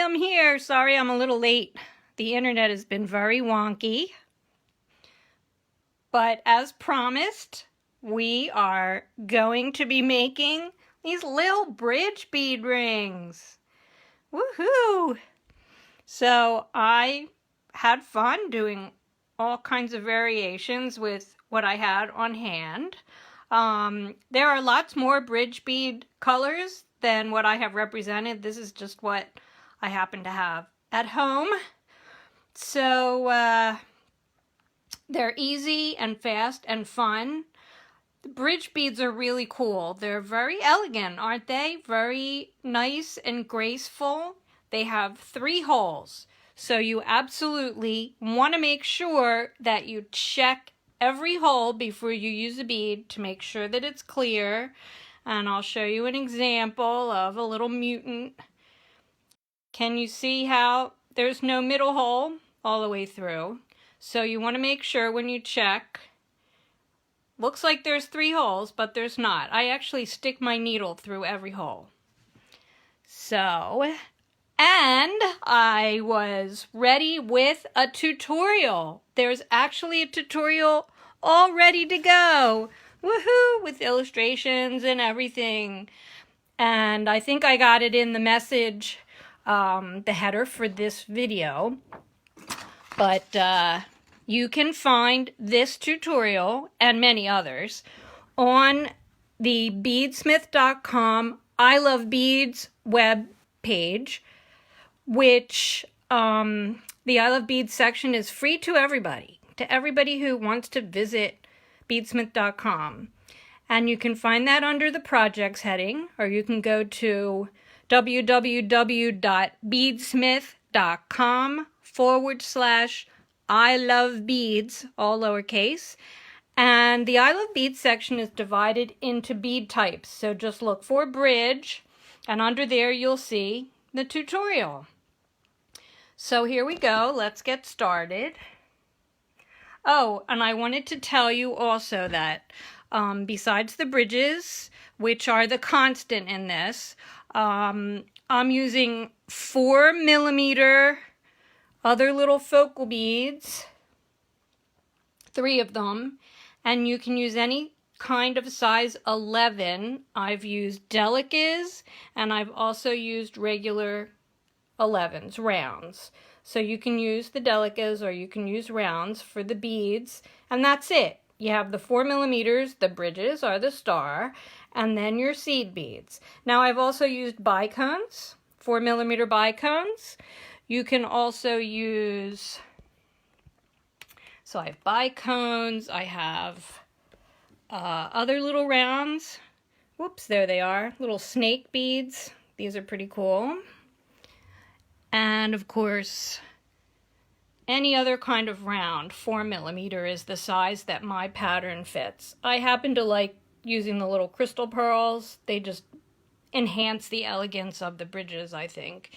am here. Sorry I'm a little late. The internet has been very wonky. But as promised, we are going to be making these little bridge bead rings. Woohoo! So I had fun doing all kinds of variations with what I had on hand. There are lots more bridge bead colors than what I have represented. This is just what I happen to have at home. So they're easy and fast and fun. The bridge beads are really cool. They're very elegant, aren't they? Very nice and graceful. They have 3 holes. So you absolutely want to make sure that you check every hole before you use a bead to make sure that it's clear. And I'll show you an example of a little mutant. Can you see how there's no middle hole all the way through? So you want to make sure when you check. Looks like there's 3 holes, but there's not. I actually stick my needle through every hole. So, and I was ready with a tutorial. There's actually a tutorial all ready to go. Woohoo! With illustrations and everything. And I think I got it in the message, the header for this video. But you can find this tutorial and many others on the BeadSmith.com I Love Beads web page, which the I Love Beads section is free to everybody who wants to visit BeadSmith.com. And you can find that under the projects heading, or you can go to www.beadsmith.com/I Love Beads, all lowercase. And the I Love Beads section is divided into bead types. So just look for bridge, and under there you'll see the tutorial. So here we go. Let's get started. Oh, and I wanted to tell you also that besides the bridges, which are the constant in this, I'm using 4mm other little focal beads, 3 of them, and you can use any kind of size 11. I've used delicas, and I've also used regular 11s, rounds. So you can use the delicas or you can use rounds for the beads, and that's it. You have the 4mm, the bridges are the star, and then your seed beads. Now I've also used bicones, 4mm bicones. You can also use, so I have bicones, I have other little rounds. Whoops, there they are, little snake beads. These are pretty cool. And of course, any other kind of round, 4mm is the size that my pattern fits. I happen to like using the little crystal pearls. They just enhance the elegance of the bridges, I think.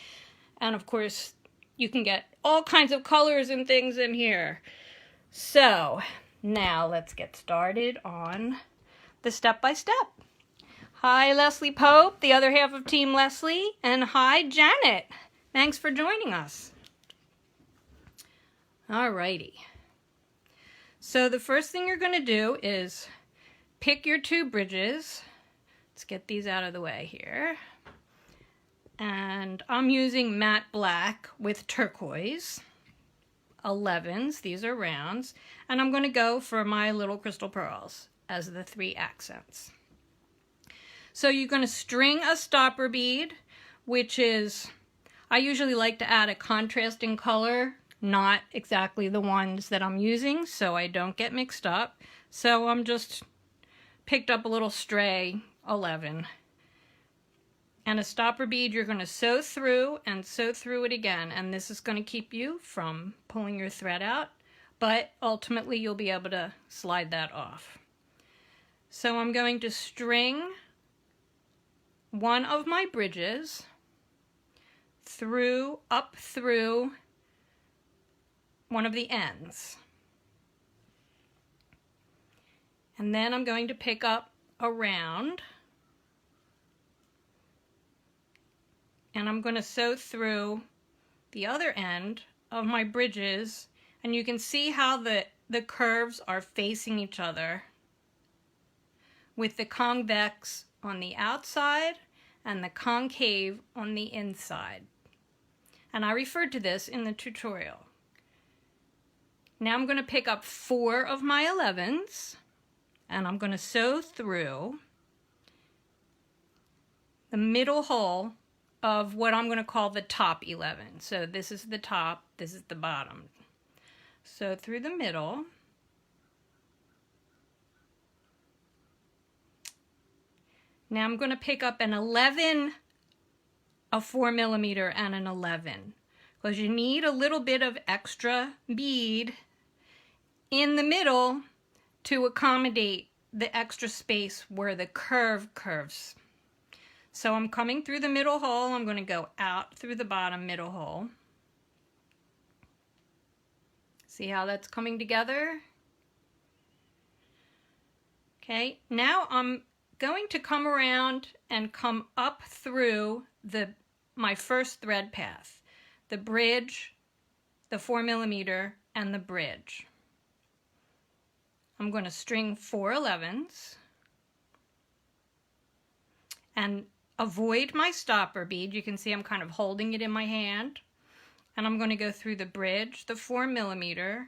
And of course, you can get all kinds of colors and things in here. So, now let's get started on the step-by-step. Hi, Leslie Pope, the other half of Team Leslie, and hi, Janet. Thanks for joining us. Alrighty. So the first thing you're going to do is pick your 2 bridges. Let's get these out of the way here. And I'm using matte black with turquoise. 11s, these are rounds. And I'm going to go for my little crystal pearls as the 3 accents. So you're going to string a stopper bead, which is, I usually like to add a contrasting color, not exactly the ones that I'm using, so I don't get mixed up. So I'm just picked up a little stray 11. And a stopper bead you're going to sew through and sew through it again, and this is going to keep you from pulling your thread out, but ultimately you'll be able to slide that off. So I'm going to string one of my bridges up through one of the ends. And then I'm going to pick up a round, and I'm going to sew through the other end of my bridges, and you can see how the curves are facing each other with the convex on the outside and the concave on the inside. And I referred to this in the tutorial. Now I'm going to pick up 4 of my 11s and I'm going to sew through the middle hole of what I'm going to call the top 11. So this is the top, this is the bottom. Sew through the middle. Now I'm going to pick up an 11, a 4mm and an 11, because you need a little bit of extra bead in the middle to accommodate the extra space where the curve curves. So I'm coming through the middle hole. I'm going to go out through the bottom middle hole. See how that's coming together? Okay, now I'm going to come around and come up through my first thread path, the bridge, the 4mm, and the bridge. I'm going to string 4 11s and avoid my stopper bead. You can see I'm kind of holding it in my hand, and I'm going to go through the bridge, the 4mm,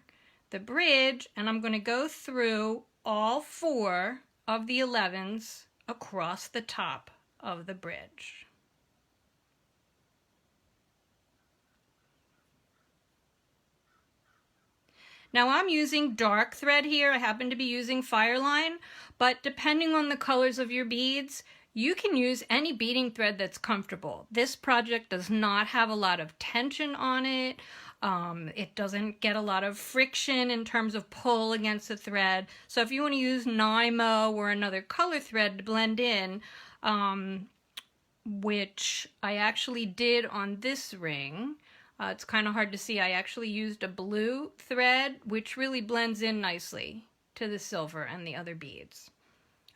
the bridge, and I'm going to go through all 4 of the 11s across the top of the bridge. Now I'm using dark thread here. I happen to be using Fireline, but depending on the colors of your beads, you can use any beading thread that's comfortable. This project does not have a lot of tension on it. It doesn't get a lot of friction in terms of pull against the thread. So if you want to use Nymo or another color thread to blend in, which I actually did on this ring, it's kind of hard to see. I actually used a blue thread, which really blends in nicely to the silver and the other beads.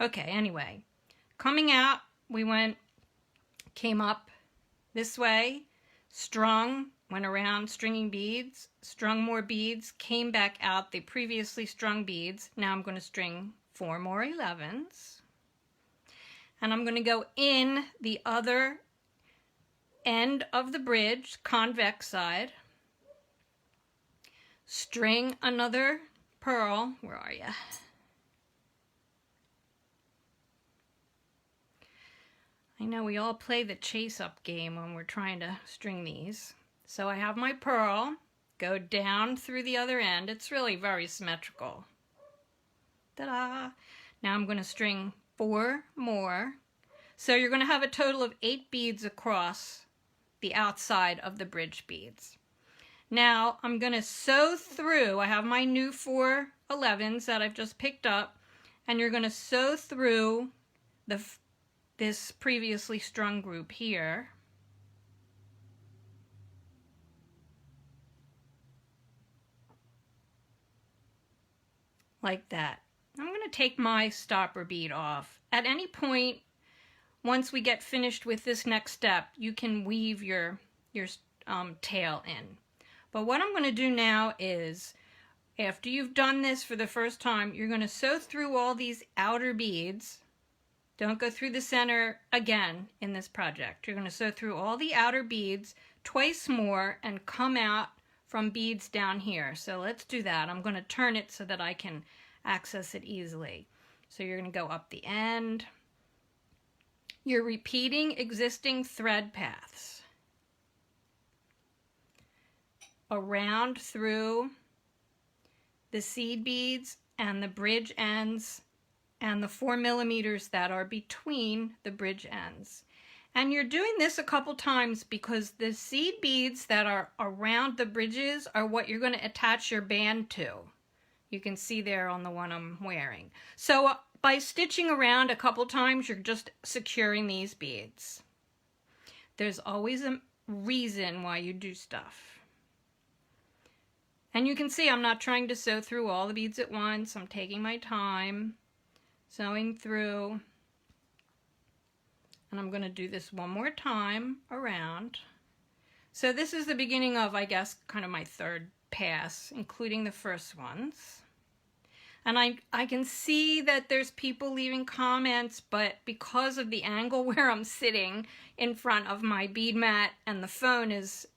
Okay, anyway, coming out, we came up this way, strung, went around stringing beads, strung more beads, came back out the previously strung beads. Now I'm going to string 4 more 11s. And I'm going to go in the other end of the bridge, convex side, string another pearl. Where are you? I know we all play the chase up game when we're trying to string these. So I have my pearl, go down through the other end. It's really very symmetrical. Ta-da! Now I'm going to string 4 more. So you're going to have a total of 8 beads across the outside of the bridge beads. Now I'm going to sew through, I have my new 4 11s that I've just picked up, and you're going to sew through this previously strung group here. Like that. I'm going to take my stopper bead off. At any point, once we get finished with this next step, you can weave your tail in. But what I'm going to do now is, after you've done this for the first time, you're going to sew through all these outer beads. Don't go through the center again in this project. You're going to sew through all the outer beads twice more and come out from beads down here. So let's do that. I'm going to turn it so that I can access it easily. So you're going to go up the end. You're repeating existing thread paths around through the seed beads and the bridge ends and the 4mm that are between the bridge ends. And you're doing this a couple times because the seed beads that are around the bridges are what you're going to attach your band to. You can see there on the one I'm wearing. So by stitching around a couple times, you're just securing these beads. There's always a reason why you do stuff. And you can see I'm not trying to sew through all the beads at once. I'm taking my time, sewing through. And I'm going to do this one more time around. So this is the beginning of, I guess, kind of my third pass, including the first ones. And I can see that there's people leaving comments, but because of the angle where I'm sitting in front of my bead mat and the phone is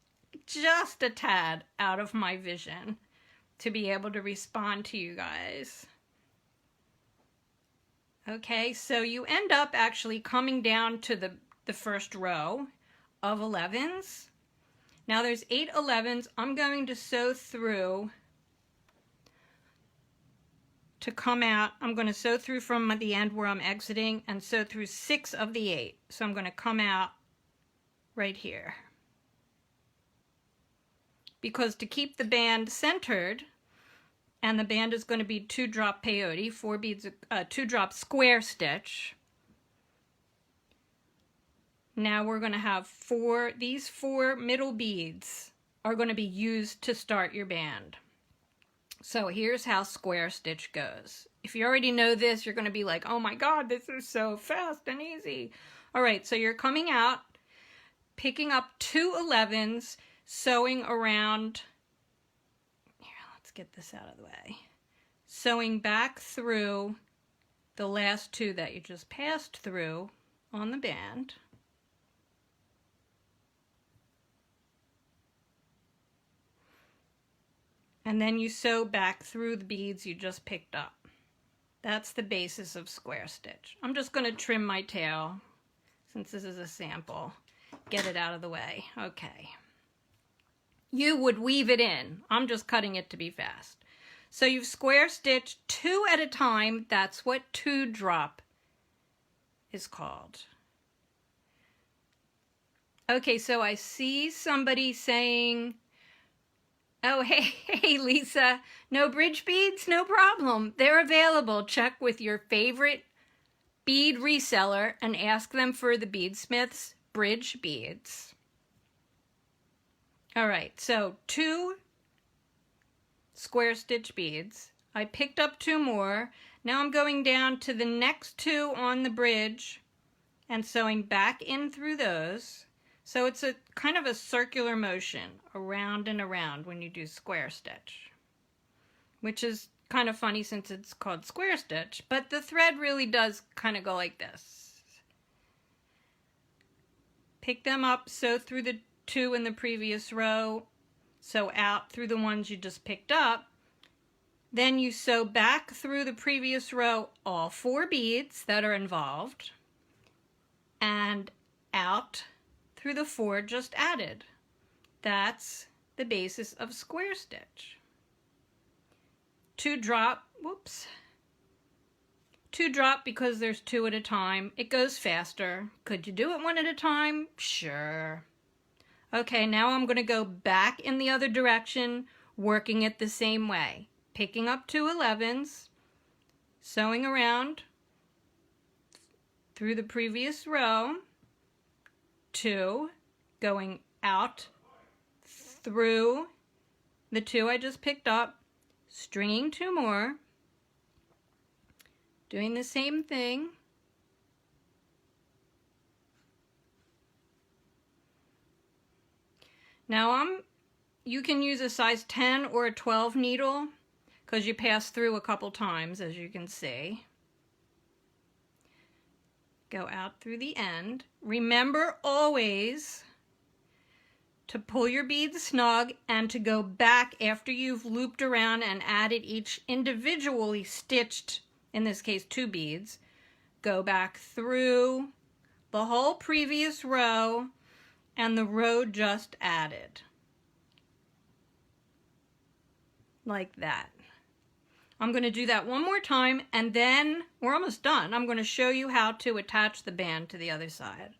just a tad out of my vision to be able to respond to you guys. Okay, so you end up actually coming down to the first row of 11s. Now there's 8 11s. I'm going to sew through to come out. I'm going to sew through from the end where I'm exiting and sew through 6 of the 8. So I'm going to come out right here. Because to keep the band centered, and the band is going to be 2-drop peyote, 4 beads, 2-drop square stitch. Now we're going to have these 4 middle beads are going to be used to start your band. So here's how square stitch goes. If you already know this, you're going to be like, oh my God, this is so fast and easy. All right, so you're coming out, picking up 2 11s, sewing around, here, let's get this out of the way, sewing back through the last 2 that you just passed through on the band. And then you sew back through the beads you just picked up. That's the basis of square stitch. I'm just going to trim my tail since this is a sample. Get it out of the way. Okay. You would weave it in. I'm just cutting it to be fast. So you've square stitched 2 at a time. That's what 2-drop is called. Okay, so I see somebody saying, oh, hey, Lisa, no bridge beads? No problem. They're available. Check with your favorite bead reseller and ask them for the BeadSmith's bridge beads. All right, so 2 square stitch beads. I picked up 2 more. Now I'm going down to the next 2 on the bridge and sewing back in through those. So it's a kind of a circular motion around and around when you do square stitch, which is kind of funny since it's called square stitch, but the thread really does kind of go like this. Pick them up, sew through the 2 in the previous row, sew out through the ones you just picked up. Then you sew back through the previous row all 4 beads that are involved and out through the 4 just added. That's the basis of square stitch. 2-drop, whoops. 2-drop because there's 2 at a time. It goes faster. Could you do it 1 at a time? Sure. Okay, now I'm going to go back in the other direction, working it the same way. Picking up 2 11s, sewing around through the previous row, 2, going out through the 2 I just picked up, stringing 2 more, doing the same thing. Now you can use a size 10 or a 12 needle because you pass through a couple times, as you can see. Go out through the end. Remember always to pull your beads snug and to go back after you've looped around and added each individually stitched, in this case 2 beads. Go back through the whole previous row and the row just added. Like that. I'm going to do that one more time and then we're almost done. I'm going to show you how to attach the band to the other side.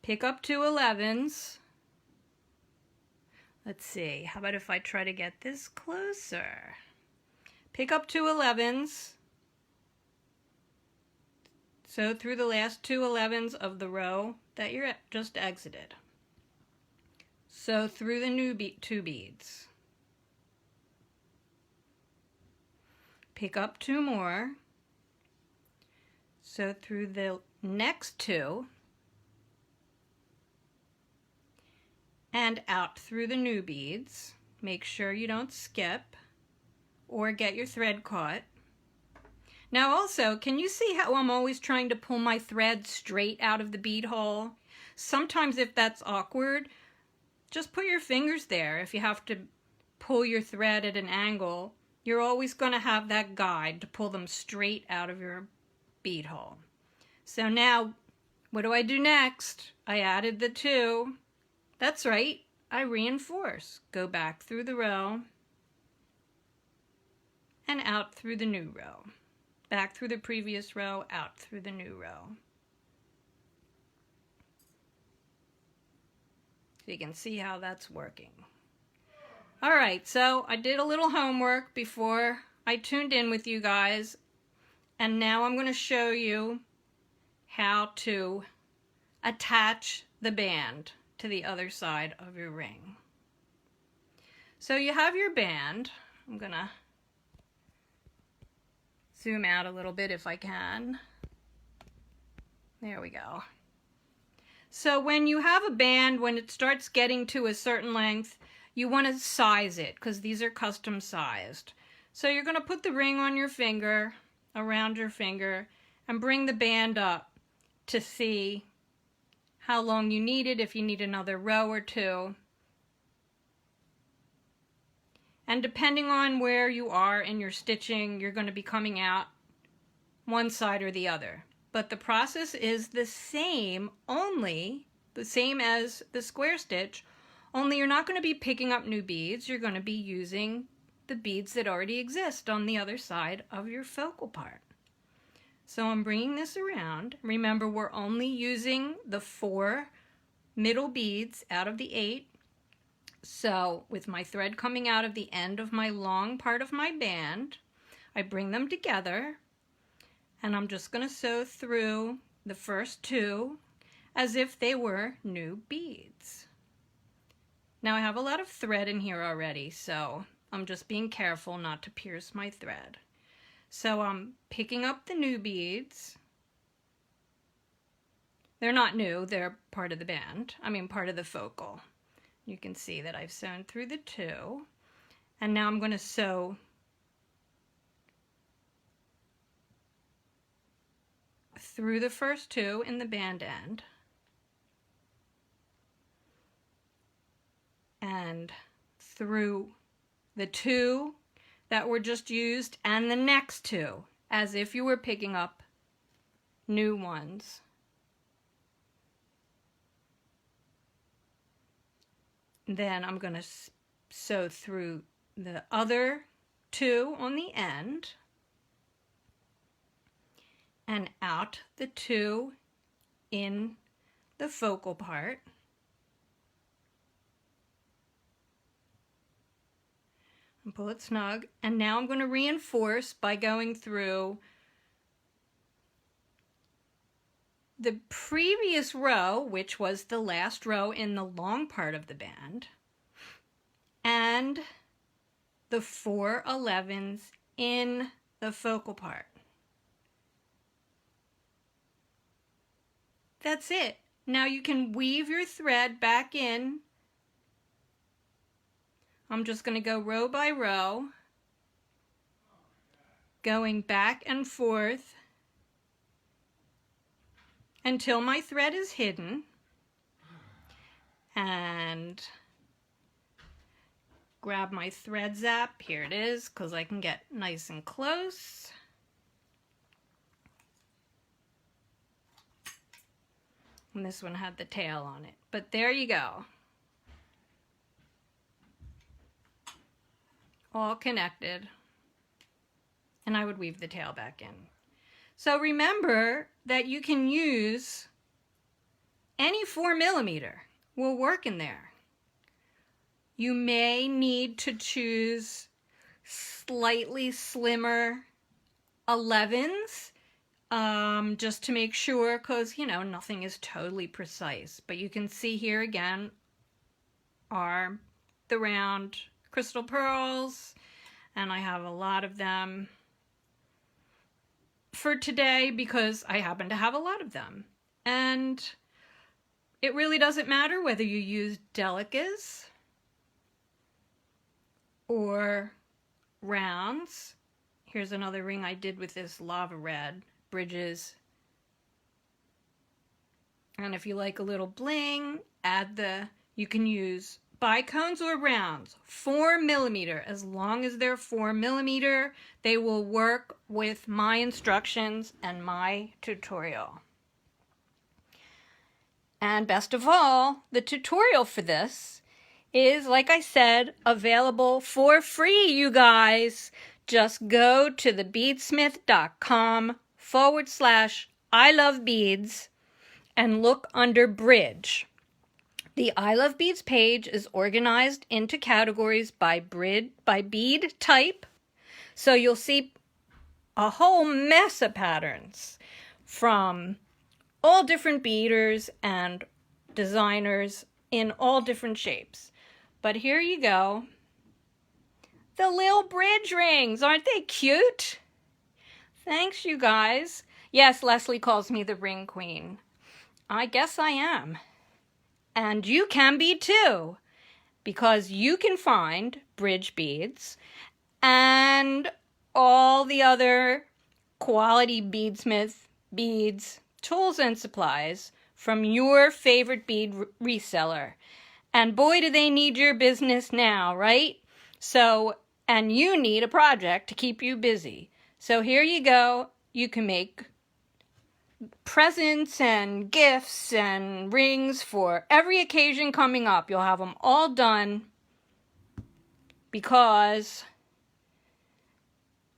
Pick up 2 11s. Let's see, how about if I try to get this closer? Pick up 2 11s. Sew through the last 2 11s of the row that you're just exited. Sew through the new 2 beads. Pick up 2 more, sew through the next 2, and out through the new beads. Make sure you don't skip or get your thread caught. Now also, can you see how I'm always trying to pull my thread straight out of the bead hole? Sometimes if that's awkward, just put your fingers there. If you have to pull your thread at an angle, you're always going to have that guide to pull them straight out of your bead hole. So now, what do I do next? I added the 2. That's right, I reinforce. Go back through the row and out through the new row. Back through the previous row, out through the new row. So you can see how that's working. All right, so I did a little homework before I tuned in with you guys, and now I'm going to show you how to attach the band to the other side of your ring. So you have your band. I'm going to zoom out a little bit if I can. There we go. So when you have a band, when it starts getting to a certain length, you want to size it because these are custom sized. So you're going to put the ring on your finger, around your finger, and bring the band up to see how long you need it, if you need another row or 2. And depending on where you are in your stitching, you're going to be coming out one side or the other. But the process is the same, only the same as the square stitch, only you're not going to be picking up new beads. You're going to be using the beads that already exist on the other side of your focal part. So I'm bringing this around. Remember, we're only using the 4 middle beads out of the 8. So with my thread coming out of the end of my long part of my band, I bring them together, and I'm just going to sew through the first 2 as if they were new beads. Now I have a lot of thread in here already, so I'm just being careful not to pierce my thread. So I'm picking up the new beads. They're not new, they're part of the band. I mean, part of the focal. You can see that I've sewn through the 2. And now I'm going to sew through the first 2 in the band end. And through the 2 that were just used and the next 2, as if you were picking up new ones. Then I'm going to sew through the other 2 on the end and out the 2 in the focal part. And pull it snug, and now I'm going to reinforce by going through the previous row, which was the last row in the long part of the band, and the 4 11s in the focal part. That's it. Now you can weave your thread back in. I'm just going to go row by row, going back and forth until my thread is hidden, and grab my thread zap. Here it is, because I can get nice and close. And this one had the tail on it, but there you go. All connected, and I would weave the tail back in. So remember that you can use any 4mm will work in there. You may need to choose slightly slimmer 11s just to make sure, because you know nothing is totally precise. But you can see here again are the round crystal pearls, and I have a lot of them for today because I happen to have a lot of them. And It really doesn't matter whether you use delicas or rounds. Here's another ring I did with this lava red, bridges. And if you like a little bling, you can use bicones or rounds, 4mm. As long as they're 4mm, they will work with my instructions and my tutorial. And best of all, the tutorial for this is, like I said, available for free, you guys. Just go to the beadsmith.com/I-love-beads and look under bridge. The I Love Beads page is organized into categories by bead type. So you'll see a whole mess of patterns from all different beaders and designers in all different shapes. But here you go. The little bridge rings, aren't they cute? Thanks, you guys. Yes, Leslie calls me the ring queen. I guess I am. And you can be too, because you can find bridge beads and all the other quality BeadSmith beads, tools, and supplies from your favorite bead reseller. And boy, do they need your business now, right? So, and you need a project to keep you busy. So here you go. You can make presents and gifts and rings for every occasion coming up. You'll have them all done because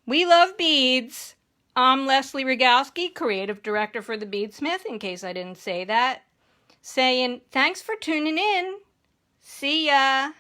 we love beads. I'm Leslie Rogowski, Creative Director for the BeadSmith, in case I didn't say that, saying thanks for tuning in. See ya.